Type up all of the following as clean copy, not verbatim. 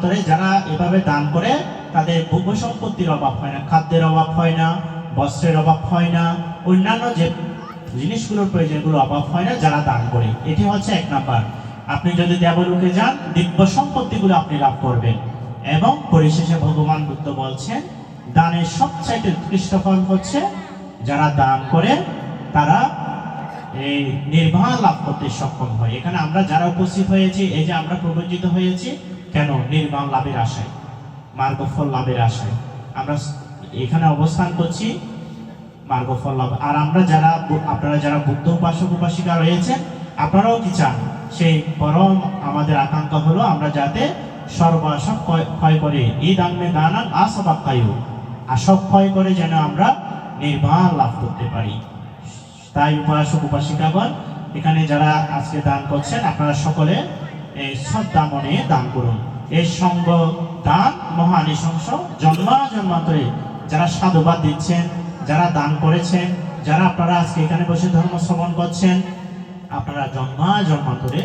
জন্মান্তরে যারা এভাবে দান করে তাদের ভোগ্য সম্পত্তির অভাব হয় না, খাদ্যের অভাব হয় না, বস্ত্রের অভাব হয় না, অন্যান্য যে জিনিসগুলোর প্রয়োজনগুলো অভাব হয় না যারা দান করে। এটি হচ্ছে 1 নাম্বার। আপনি যদি দেবলোকে যান দিব্য সম্পত্তিগুলো আপনি লাভ করবেন। এবং পরিশেষে ভগবান বুদ্ধ বলছেন দানের সবচাইতে উৎকৃষ্ট ফল হচ্ছে যারা দান করে তারা এই নির্বাণ লাভ করতে সক্ষম হয়। এখানে আমরা যারা উপস্থিত হয়েছি, এই যে আমরা প্রবঞ্চিত হয়েছি কেন? নির্বাণ লাভের আশায়, মার্গফল লাভের আশায় আমরা এখানে অবস্থান করছি, মার্গফল লাভ। আর আমরা যারা, আপনারা যারা বুদ্ধ উপাসক উপাসিকা রয়েছেন, আপনারাও কি চান? সেই পরম আমাদের আকাঙ্ক্ষা হলো আমরা যাতে সর্বাসব ক্ষয় করে এই দানে দানান আসবাক্ষায়ু, আসব ক্ষয় করে যেন আমরা নির্বাণ লাভ করতে পারি। তাই উপাসক উপাসিকাগণ এখানে যারা আজকে দান করছেন, আপনারা সকলে এই শ্রদ্ধা মনে দান করুন। এই সঙ্গ দান মহা নিঃশংস। জন্মান্তরে যারা সাধুবাদ দিচ্ছেন, যারা দান করেছেন, যারা আপনারা আজকে এখানে বসে ধর্ম শ্রবণ করছেন, আপনারা জন্মান্তরে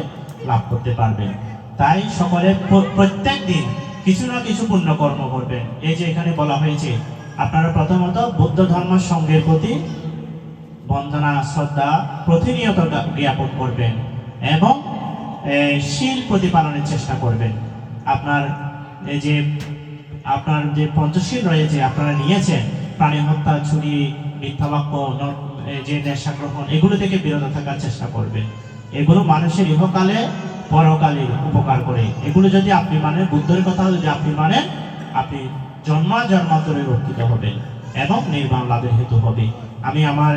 লাভ করতে পারবেন। তাই সকলে প্রত্যেক দিন কিছু না কিছু পুণ্য কর্ম করবেন। এই যে এখানে বলা হয়েছে, আপনারা প্রথমত বুদ্ধ ধর্ম সঙ্গের প্রতি বন্দনা শ্রদ্ধা প্রতিনিয়ত জ্ঞাপন করবেন এবং শীল প্রতিপালনের চেষ্টা করবেন। আপনার যে পঞ্চশীল রয়েছে আপনারা নিয়েছেন, প্রাণী হত্যা, চুরি, মিথ্যা বাক্য, যে নেশা গ্রহণ, এগুলো থেকে বিরত থাকার চেষ্টা করবেন। এগুলো মানুষের ইহকালে পরকালে উপকার করে। এগুলো যদি আপনি মানেন, বুদ্ধের কথা যদি আপনি মানেন, আপনি জন্মান্তরে রক্ষিত হবেন এবং নির্বাণ লাভের হেতু হবে। আমি আমার